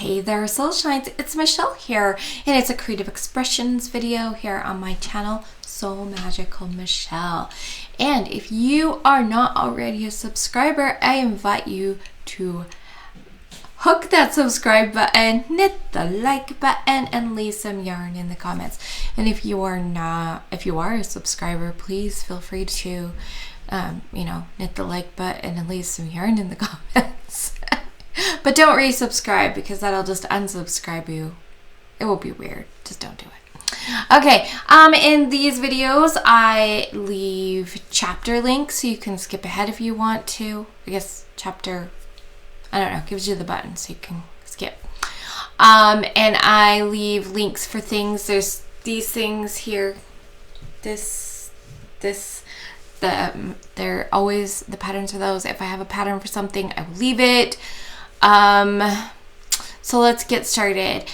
Hey there, Soul Shines. It's Michelle here, and it's a creative expressions video here on my channel, Soul Magical Michelle. And if you are not already a subscriber, I invite you to hook that subscribe button, hit the like button, and leave some yarn in the comments. And if you are a subscriber, please feel free to, hit the like button and leave some yarn in the comments. But don't resubscribe because that'll just unsubscribe you. It will be weird. Just don't do it. Okay. In these videos, I leave chapter links so you can skip ahead if you want to. I guess chapter, I don't know, gives you the button so you can skip. And I leave links for things. There's these things here. They're always, the patterns are those. If I have a pattern for something, I will leave it. So let's get started.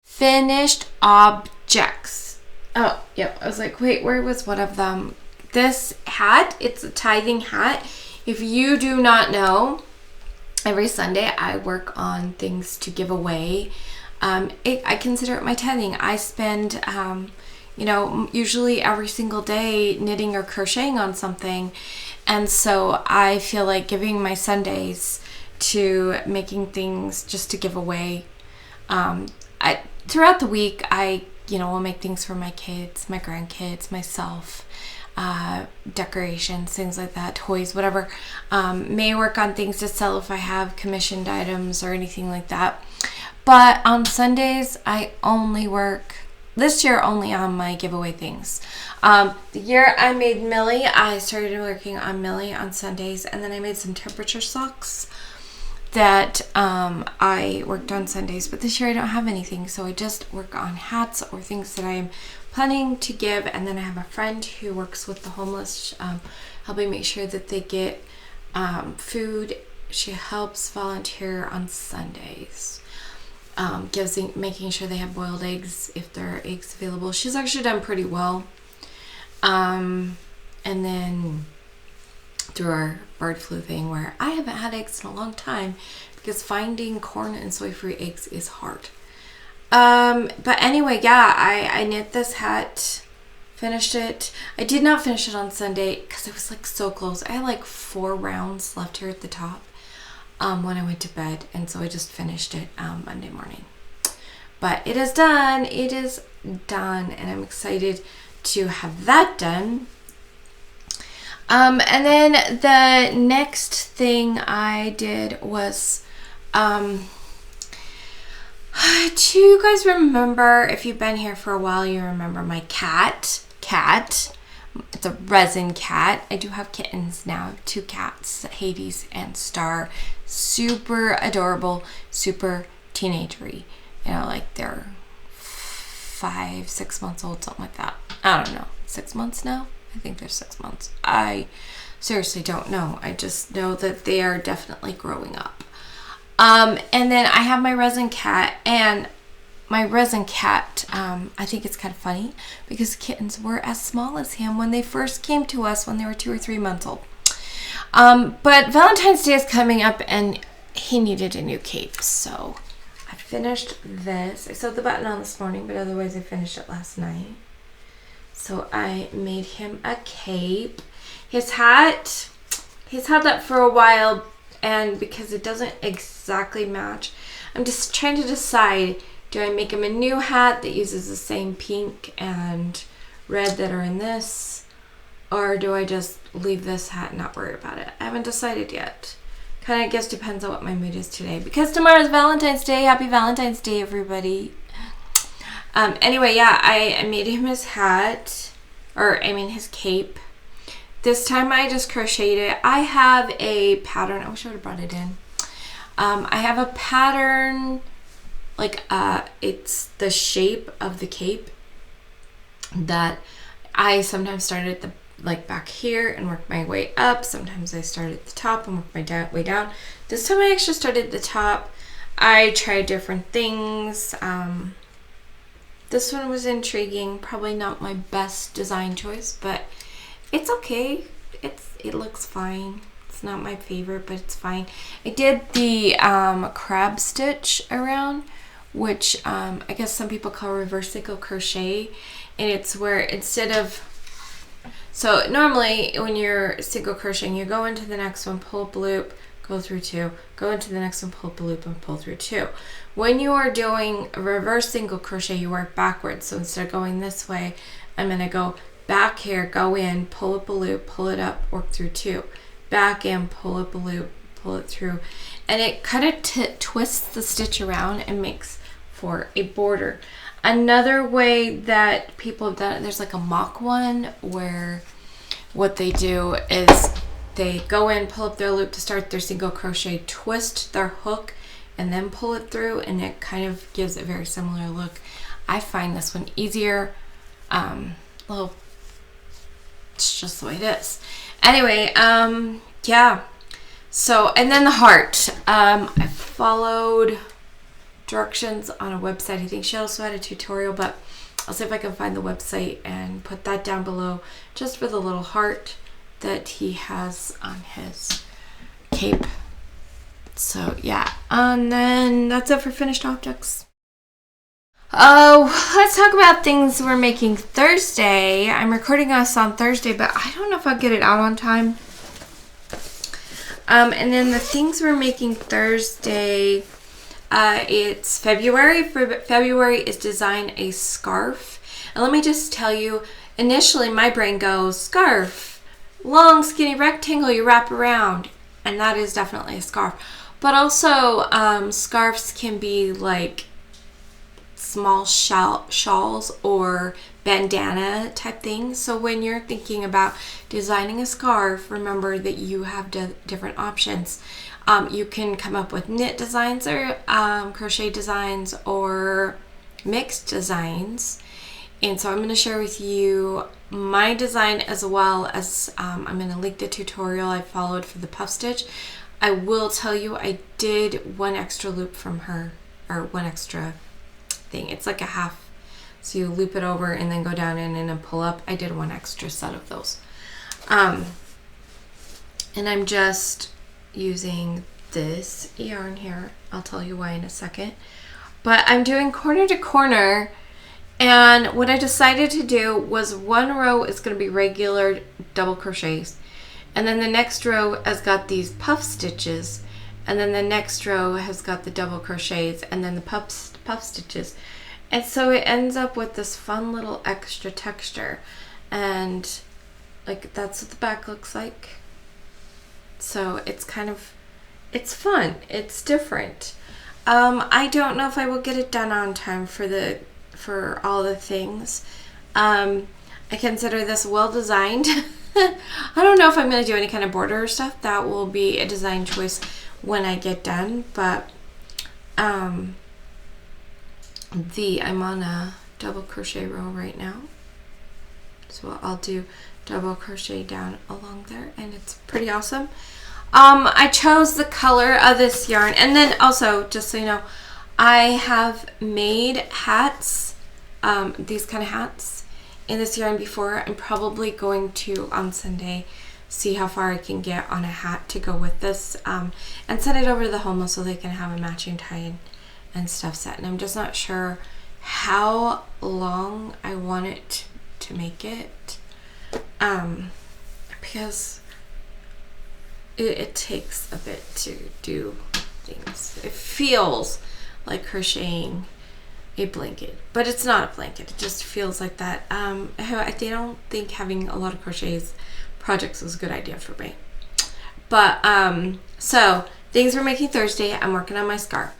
Finished objects. Oh, yep. I was like, wait, where was one of them? This hat, it's a tithing hat. If you do not know, every Sunday I work on things to give away. I consider it my tithing. I spend, usually every single day knitting or crocheting on something. And so I feel like giving my Sundays to making things just to give away. Throughout the week, I will make things for my kids, my grandkids, myself, decorations, things like that, toys, whatever. May work on things to sell if I have commissioned items or anything like that. But on Sundays, I only work, this year only on my giveaway things. The year I made Millie, I started working on Millie on Sundays, and then I made some temperature socks that I worked on Sundays, but this year I don't have anything, so I just work on hats or things that I'm planning to give. And then I have a friend who works with the homeless, helping make sure that they get food. She helps volunteer on Sundays, making sure they have boiled eggs if there are eggs available. She's actually done pretty well. And then through our bird flu thing, where I haven't had eggs in a long time because finding corn and soy-free eggs is hard. But anyway, yeah, I knit this hat, finished it. I did not finish it on Sunday because it was like so close. I had like 4 rounds left here at the top when I went to bed, and so I just finished it Monday morning. But it is done. It is done, and I'm excited to have that done. And then the next thing I did was, do you guys remember, if you've been here for a while, you remember my cat. It's a resin cat. I do have kittens now, 2 cats, Hades and Star. Super adorable, super teenagery. Like they're 5-6 months old, something like that. I don't know, 6 months now? I think they're 6 months. I seriously don't know. I just know that they are definitely growing up. And then I have my resin cat, and my resin cat, I think it's kind of funny because kittens were as small as him when they first came to us when they were 2 or 3 months old. But Valentine's Day is coming up, and he needed a new cape, so I finished this. I sewed the button on this morning, but otherwise I finished it last night. So I made him a cape. His hat, he's had that for a while, and because it doesn't exactly match, I'm just trying to decide, do I make him a new hat that uses the same pink and red that are in this, or do I just leave this hat and not worry about it? I haven't decided yet. Kind of guess depends on what my mood is today, because tomorrow's Valentine's Day. Happy Valentine's Day, everybody. Anyway, yeah, I made him his hat, his cape. This time I just crocheted it. I have a pattern. I wish I would have brought it in. I have a pattern, it's the shape of the cape that I sometimes start at the, back here and work my way up. Sometimes I start at the top and work my way down. This time I actually started at the top. I tried different things. This one was intriguing. Probably not my best design choice, but it's okay. It looks fine. It's It's not my favorite, but it's fine. I did the crab stitch around, which I guess some people call reverse single crochet, and it's where instead of, so normally when you're single crocheting, you go into the next one, pull up a loop, go through 2, go into the next one, pull up a loop, and pull through 2. When you are doing a reverse single crochet, you work backwards. So instead of going this way, I'm going to go back here, go in, pull up a loop, pull it up, work through 2. Back in, pull up a loop, pull it through. And it kind of twists the stitch around and makes for a border. Another way that people have done it, there's like a mock one where what they do is they go in, pull up their loop to start their single crochet, twist their hook, and then pull it through, and it kind of gives a very similar look. I find this one easier. Well, it's just the way it is. Anyway, yeah. So, and then the heart. I followed directions on a website. I think she also had a tutorial, but I'll see if I can find the website and put that down below just for the little heart that he has on his cape. So yeah, and then that's it for finished objects. Oh, let's talk about things we're making Thursday. I'm recording us on Thursday, but I don't know if I'll get it out on time. And then the things we're making Thursday, it's February. For February is design a scarf. And let me just tell you, initially my brain goes, scarf, long skinny rectangle you wrap around. And that is definitely a scarf. But also scarves can be like small shawls or bandana type things. So when you're thinking about designing a scarf, remember that you have different options. You can come up with knit designs or crochet designs or mixed designs. And so I'm going to share with you my design as well as I'm going to link the tutorial I followed for the puff stitch. I will tell you I did one extra loop from her, or one extra thing. It's like a half. So you loop it over and then go down in and then pull up. I did one extra set of those. And I'm just using this yarn here. I'll tell you why in a second. But I'm doing corner to corner. And what I decided to do was one row is going to be regular double crochets. And then the next row has got these puff stitches. And then the next row has got the double crochets and then the puff stitches. And so it ends up with this fun little extra texture. And like that's what the back looks like. So it's kind of, it's fun. It's different. I don't know if I will get it done on time for all the things. I consider this well designed. I don't know if I'm going to do any kind of border or stuff. That will be a design choice when I get done. But I'm on a double crochet row right now. So I'll do double crochet down along there, and it's pretty awesome. I chose the color of this yarn, and then also, just so you know, I have made hats, these kind of hats in this yarn before. I'm probably going to, on Sunday, see how far I can get on a hat to go with this, and send it over to the homeless so they can have a matching tie and stuff set. And I'm just not sure how long I want it to make it, because it takes a bit to do things. It feels like crocheting a blanket, but it's not a blanket. It just feels like that. I don't think having a lot of crochets projects was a good idea for me. But so things we're making Thursday. I'm working on my scarf.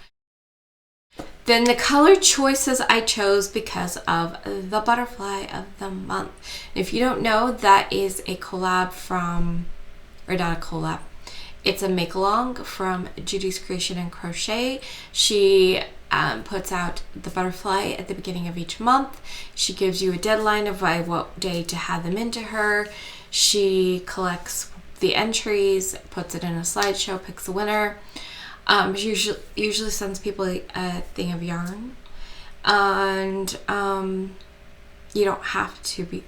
Then the color choices I chose because of the butterfly of the month. And if you don't know, that is a collab from, or not a collab, it's a make along from Judy's Creation and Crochet. She puts out the butterfly at the beginning of each month. She gives you a deadline of by what day to have them into her. She collects the entries, puts it in a slideshow, picks a winner. Usually sends people a thing of yarn, and you don't have to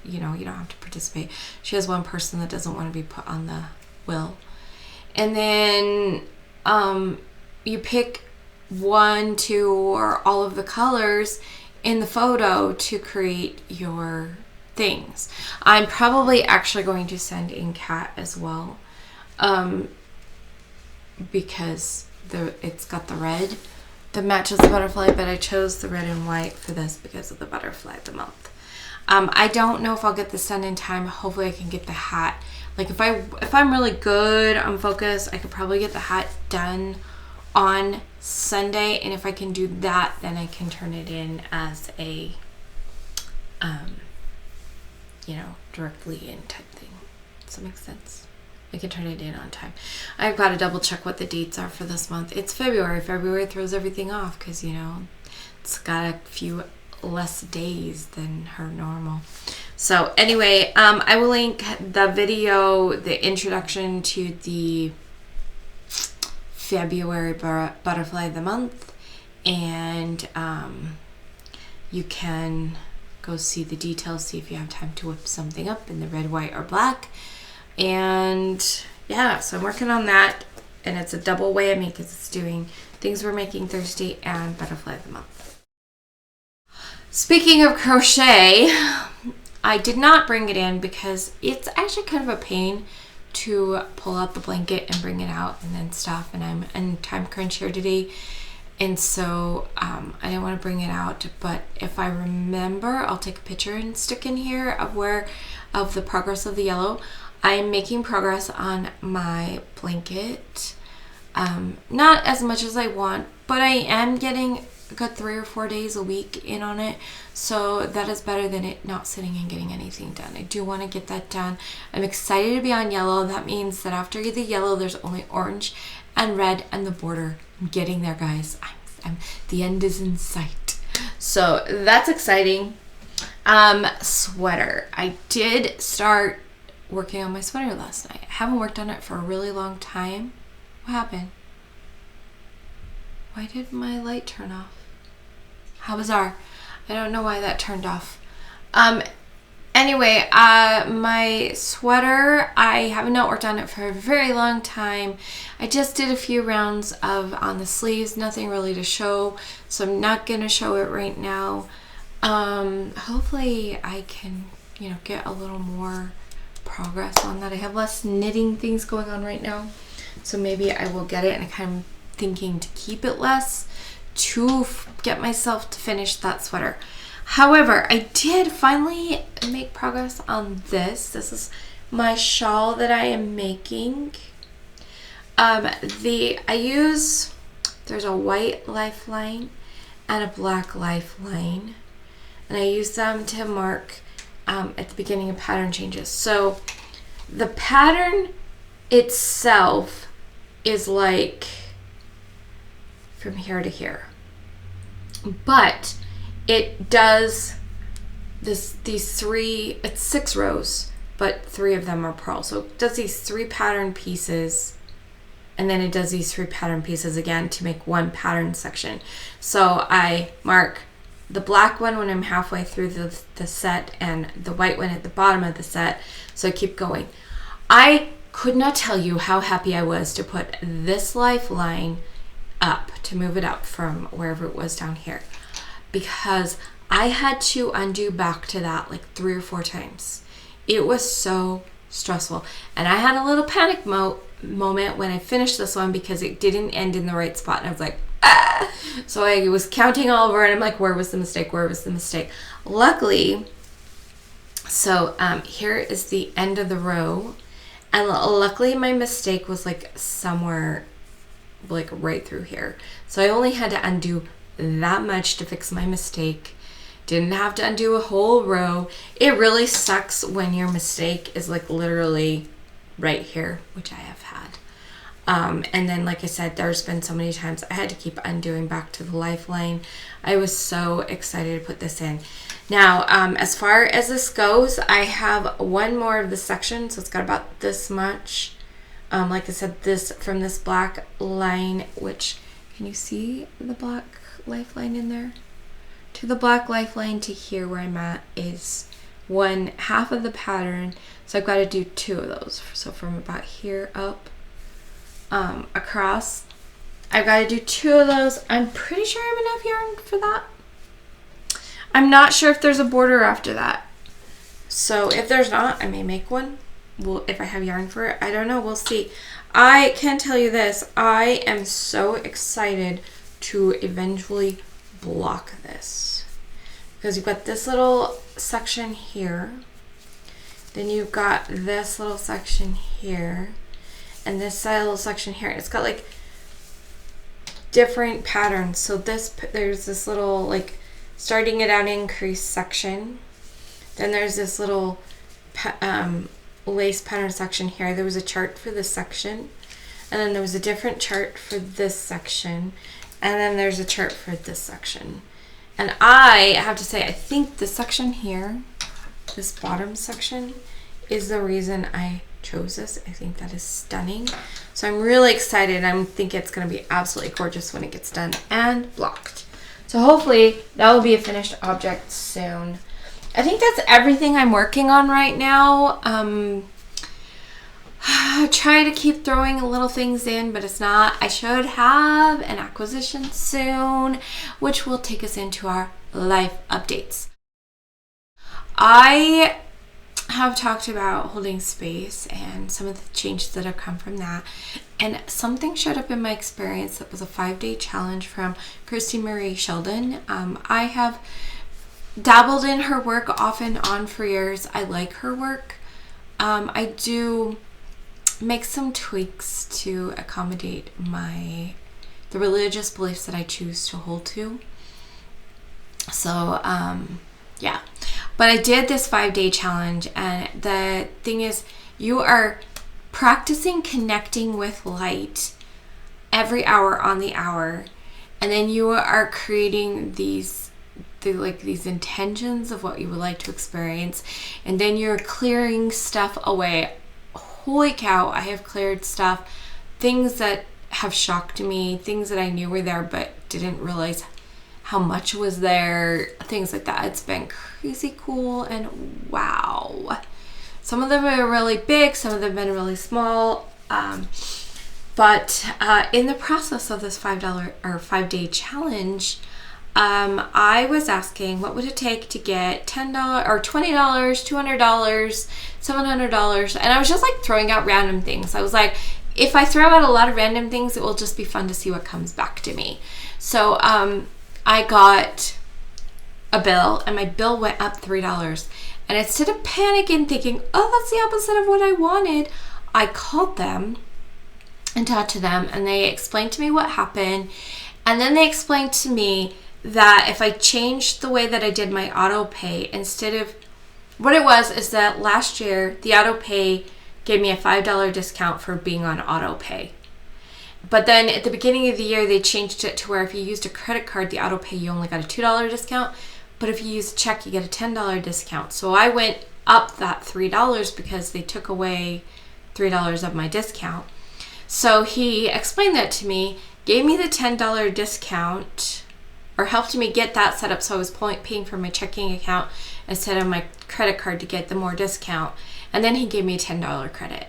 participate. She has one person that doesn't want to be put on the wheel, And then you pick 1, 2, or all of the colors in the photo to create your things. I'm probably actually going to send in cat as well, because it's got the red that matches the butterfly, but I chose the red and white for this because of the butterfly of the month. I don't know if I'll get this done in time. Hopefully I can get the hat. Like if I'm really good on focus, I could probably get the hat done on Sunday, and if I can do that, then I can turn it in as a directly in type thing. Does that make sense? I can turn it in on time. I've got to double check what the dates are for this month. It's February. February throws everything off because, it's got a few less days than her normal. So anyway, I will link the video, the introduction to the February butterfly of the month, and you can go see the details, see if you have time to whip something up in the red, white, or black. And yeah, so I'm working on that, and it's a double whammy because it's doing things we're making Thursday and butterfly of the month. Speaking of crochet, I did not bring it in because it's actually kind of a pain to pull out the blanket and bring it out and then stuff, and I'm in time crunch here today, and so I didn't want to bring it out. But if I remember, I'll take a picture and stick in here of the progress of the yellow. I am making progress on my blanket, not as much as I want, but I am getting a good 3 or 4 days a week in on it, so that is better than it not sitting and getting anything done. I do want to get that done. I'm excited to be on yellow. That means that after the yellow, there's only orange and red and the border. I'm getting there, guys. The end is in sight. So that's exciting. Sweater. I did start working on my sweater last night. I haven't worked on it for a really long time. What happened? Why did my light turn off? How bizarre. I don't know why that turned off. Anyway, my sweater, I have not worked on it for a very long time. I just did a few rounds on the sleeves, nothing really to show, so I'm not going to show it right now. Hopefully I can, get a little more progress on that. I have less knitting things going on right now, so maybe I will get it, and I'm kind of thinking to keep it less to get myself to finish that sweater. However, I did finally make progress on this. This is my shawl that I am making. There's a white lifeline and a black lifeline, and I use them to mark at the beginning of pattern changes. So the pattern itself is like from here to here, but it does these three, it's 6 rows, but 3 of them are purl. So it does these 3 pattern pieces, and then it does these 3 pattern pieces again to make one pattern section. So I mark the black one when I'm halfway through the set, and the white one at the bottom of the set. So I keep going. I could not tell you how happy I was to put this lifeline up, to move it up from wherever it was down here, because I had to undo back to that like 3 or 4 times. It was so stressful, and I had a little panic moment when I finished this one because it didn't end in the right spot, and I was like, ah! So I was counting all over, and I'm like, where was the mistake? Where was the mistake? Luckily, so here is the end of the row, and luckily my mistake was like somewhere like right through here. So I only had to undo that much to fix my mistake. Didn't have to undo a whole row. It really sucks when your mistake is like literally right here, which I have had. And then, like I said, there's been so many times I had to keep undoing back to the lifeline. I was so excited to put this in. Now, as far as this goes, I have one more of the section, so it's got about this much. Like I said, this from this black line, which, can you see the black lifeline in there? To the black lifeline to here where I'm at is 1/2 of the pattern. So I've got to do 2 of those. So from about here up, across. I've got to do 2 of those. I'm pretty sure I have enough yarn for that. I'm not sure if there's a border after that. So if there's not, I may make one. Well, if I have yarn for it, I don't know. We'll see. I can tell you this. I am so excited to eventually block this. Because you've got this little section here. Then you've got this little section here. And this little section here. It's got like different patterns. So there's this little like starting it out increase section. Then there's this little lace pattern section here. There was a chart for this section, and then there was a different chart for this section, and then there's a chart for this section. And I have to say, I think this section here, this bottom section, is the reason I chose this. I think that is stunning. So I'm really excited. I think it's going to be absolutely gorgeous when it gets done and blocked. So hopefully that will be a finished object soon. I think that's everything I'm working on right now. Try to keep throwing little things in, but it's not. I should have an acquisition soon, which will take us into our life updates. I have talked about holding space and some of the changes that have come from that. And something showed up in my experience that was a 5-day challenge from Christy Marie Sheldon. I have dabbled in her work off and on for years. I like her work. I do make some tweaks to accommodate the religious beliefs that I choose to hold to. So, yeah. But I did this 5-day challenge, and the thing is, you are practicing connecting with light every hour on the hour, and then you are creating these intentions of what you would like to experience, and then you're clearing stuff away. Holy cow, I have cleared stuff, things that have shocked me, things that I knew were there but didn't realize how much was there, things like that. It's been crazy cool, and wow. Some of them are really big, some of them have been really small, but in the process of this $5 challenge, I was asking, what would it take to get $10 or $20, $200, $700? And I was just like throwing out random things. I was like, if I throw out a lot of random things, it will just be fun to see what comes back to me. So I got a bill, and my bill went up $3. And instead of panicking, thinking, oh, that's the opposite of what I wanted, I called them and talked to them, and they explained to me what happened. And then they explained to me that if I changed the way that I did my auto pay, instead of what it was, is that last year the auto pay gave me a $5 discount for being on auto pay. But then at the beginning of the year, they changed it to where if you used a credit card, the auto pay, you only got a $2 discount. But if you use a check, you get a $10 discount. So I went up that $3 because they took away $3 of my discount. So he explained that to me, gave me the $10 discount, or helped me get that set up so I was paying for my checking account instead of my credit card to get the more discount. And then he gave me a $10 credit.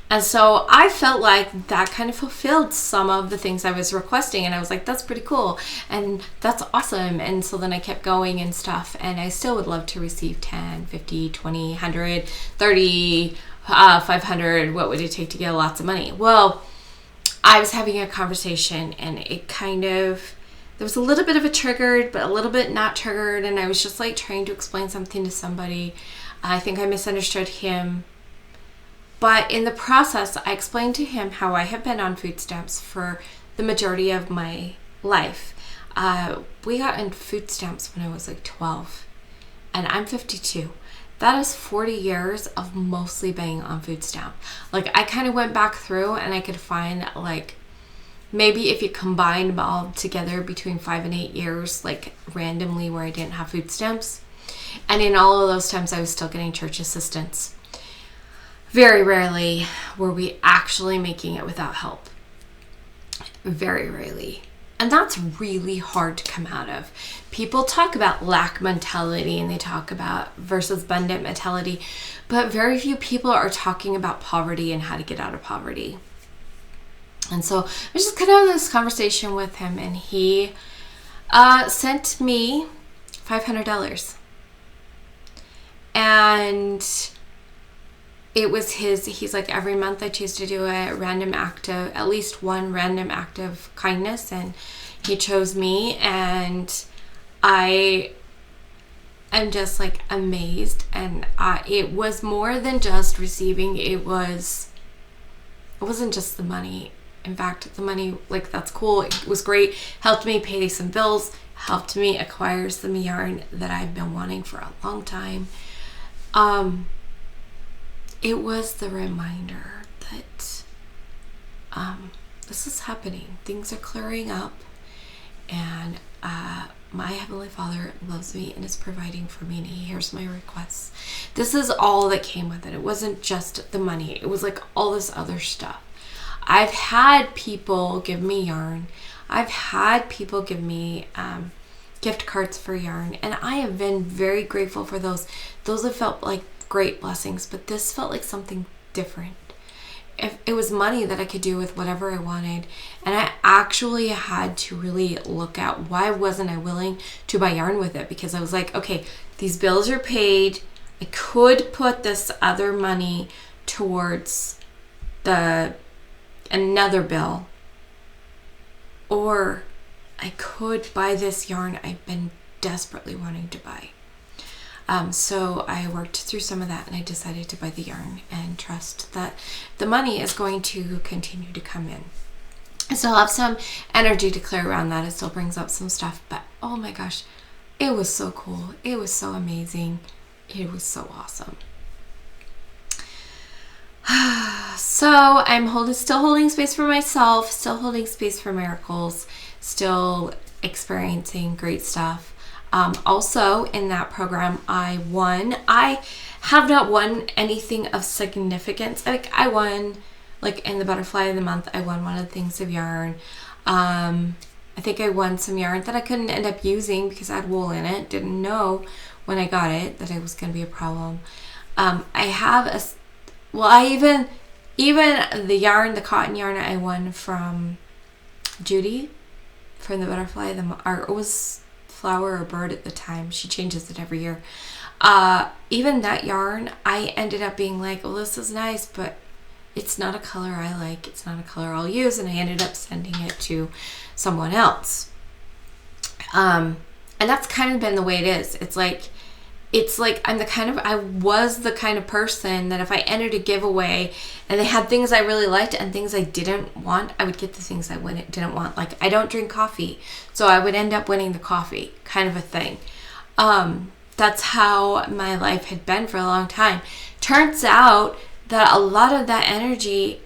And so I felt like that kind of fulfilled some of the things I was requesting. And I was like, that's pretty cool. And that's awesome. And so then I kept going and stuff. And I still would love to receive 10, 50, 20, 100, 30, 500. What would it take to get lots of money? Well, I was having a conversation, and it kind of, there was a little bit of a triggered, but a little bit not triggered. And I was just like trying to explain something to somebody. I think I misunderstood him. But in the process, I explained to him how I have been on food stamps for the majority of my life. We got on food stamps when I was like 12, and I'm 52. That is 40 years of mostly being on food stamp. Like, I kind of went back through, and I could find, like, maybe if you combine them all together between 5 and 8 years, like randomly where I didn't have food stamps. And in all of those times, I was still getting church assistance. Very rarely were we actually making it without help. Very rarely. And that's really hard to come out of. People talk about lack mentality, and they talk about versus abundant mentality, but very few people are talking about poverty and how to get out of poverty. And so I was just kind of having this conversation with him, and he sent me $500. And it was he's like, every month I choose to do a random act of, at least one random act of kindness, and he chose me, and I'm just like amazed. And it was more than just receiving. It wasn't just the money. In fact, the money, like, that's cool. It was great. Helped me pay some bills, helped me acquire some yarn that I've been wanting for a long time. It was the reminder that this is happening. Things are clearing up, and my Heavenly Father loves me and is providing for me, and He hears my requests. This is all that came with it. It wasn't just the money. It was like all this other stuff. I've had people give me yarn. I've had people give me gift cards for yarn, and I have been very grateful for those. Those have felt like great blessings, but this felt like something different. If it was money that I could do with whatever I wanted, and I actually had to really look at why wasn't I willing to buy yarn with it, because I was like, okay, these bills are paid. I could put this other money towards another bill, or I could buy this yarn I've been desperately wanting to buy. So I worked through some of that, and I decided to buy the yarn and trust that the money is going to continue to come in. I still have some energy to clear around that. It still brings up some stuff, but oh my gosh, it was so cool. It was so amazing. It was so awesome. So I'm still holding space for myself, still holding space for miracles, still experiencing great stuff. Also in that program, I won. I have not won anything of significance. Like, I won, like, in the Butterfly of the Month, I won one of the things of yarn. I think I won some yarn that I couldn't end up using because I had wool in it. Didn't know when I got it that it was going to be a problem. I have even the yarn, the cotton yarn I won from Judy from the Butterfly of the Month, or it was Flower or Bird at the time. She changes it every year. Even that yarn, I ended up being like, well, this is nice, but it's not a color I like. It's not a color I'll use. And I ended up sending it to someone else. And that's kind of been the way it is. It's like I was the kind of person that if I entered a giveaway and they had things I really liked and things I didn't want, I would get the things I didn't want. Like, I don't drink coffee, so I would end up winning the coffee, kind of a thing. That's how my life had been for a long time. Turns out that a lot of that energy,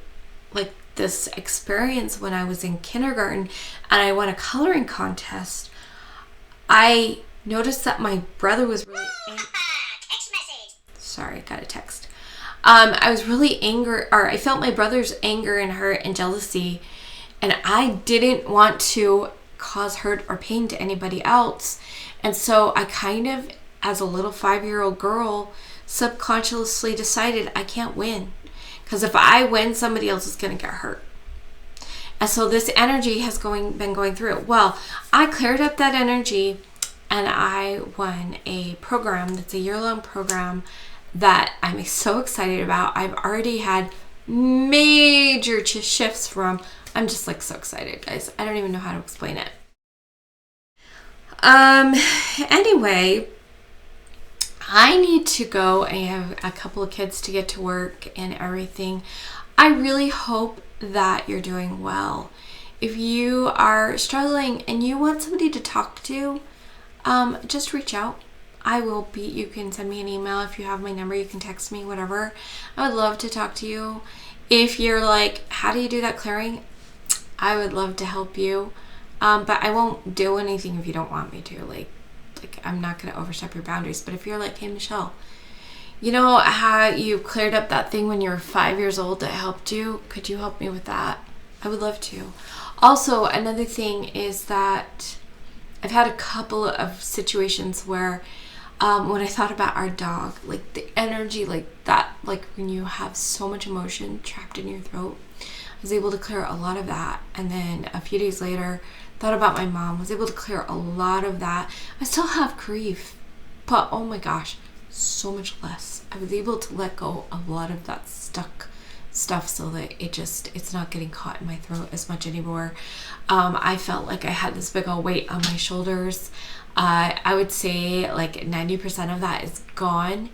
like this experience when I was in kindergarten and I won a coloring contest, I noticed that my brother was really text message. Sorry, I got a text. I was really angry, or I felt my brother's anger and hurt and jealousy, and I didn't want to cause hurt or pain to anybody else. And so I kind of, as a little 5-year-old girl, subconsciously decided I can't win, because if I win, somebody else is going to get hurt. And so this energy has been going through it. Well, I cleared up that energy, and I won a program that's a year-long program that I'm so excited about. I've already had major shifts from. I'm just like so excited, guys. I don't even know how to explain it. Anyway, I need to go. I have a couple of kids to get to work and everything. I really hope that you're doing well. If you are struggling and you want somebody to talk to, just reach out. You can send me an email. If you have my number, you can text me, whatever. I would love to talk to you. If you're like, how do you do that clearing? I would love to help you. But I won't do anything if you don't want me to. Like I'm not going to overstep your boundaries. But if you're like, hey, Michelle, you know how you cleared up that thing when you were 5 years old that helped you? Could you help me with that? I would love to. Also, another thing is that I've had a couple of situations where when I thought about our dog, like the energy like that, like when you have so much emotion trapped in your throat, I was able to clear a lot of that. And then a few days later, thought about my mom, was able to clear a lot of that. I still have grief, but oh my gosh, so much less. I was able to let go of a lot of that stuck stuff so that it's not getting caught in my throat as much anymore. I felt like I had this big old weight on my shoulders. I would say like 90% of that is gone.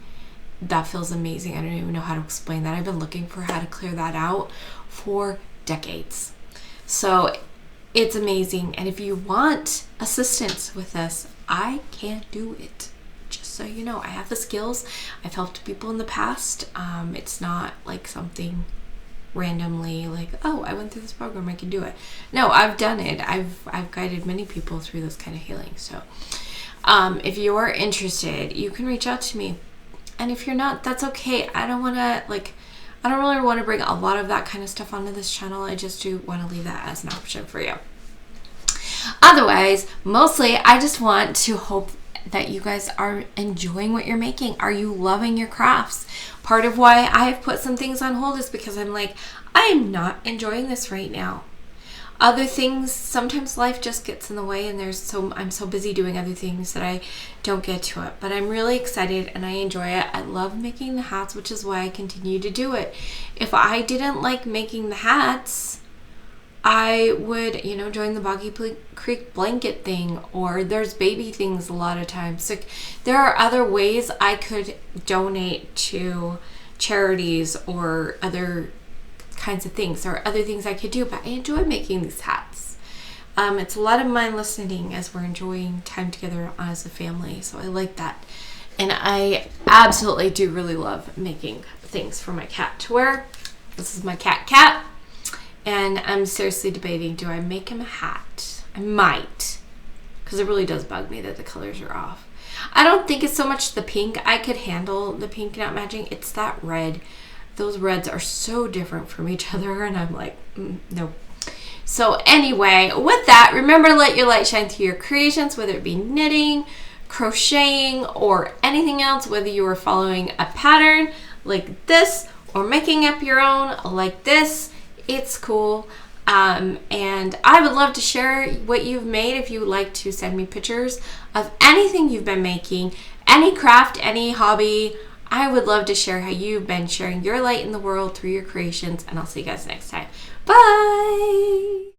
That feels amazing. I don't even know how to explain that. I've been looking for how to clear that out for decades. So it's amazing. And if you want assistance with this, I can do it. Just so you know, I have the skills. I've helped people in the past. It's not like something randomly like, oh, I went through this program, I can do it. No, I've done it. I've guided many people through this kind of healing. So if you're interested, you can reach out to me. And if you're not, that's okay. I don't really want to bring a lot of that kind of stuff onto this channel. I just do want to leave that as an option for you. Otherwise, mostly I just want to hope that you guys are enjoying what you're making. Are you loving your crafts? Part of why I've put some things on hold is because I'm like, I'm not enjoying this right now. Other things, sometimes life just gets in the way, and I'm so busy doing other things that I don't get to it. But I'm really excited and I enjoy it. I love making the hats, which is why I continue to do it. If I didn't like making the hats, I would, join the Boggy Creek blanket thing, or there's baby things a lot of times. Like, there are other ways I could donate to charities or other kinds of things. There are other things I could do, but I enjoy making these hats. It's a lot of mindless knitting as we're enjoying time together as a family, so I like that. And I absolutely do really love making things for my cat to wear. This is my cat. And I'm seriously debating, do I make him a hat? I might, because it really does bug me that the colors are off. I don't think it's so much the pink. I could handle the pink not matching. It's that red. Those reds are so different from each other, and I'm like, no. So anyway, with that, remember to let your light shine through your creations, whether it be knitting, crocheting, or anything else, whether you are following a pattern like this or making up your own like this. It's cool. And I would love to share what you've made. If you would like to send me pictures of anything you've been making, any craft, any hobby, I would love to share how you've been sharing your light in the world through your creations. And I'll see you guys next time. Bye.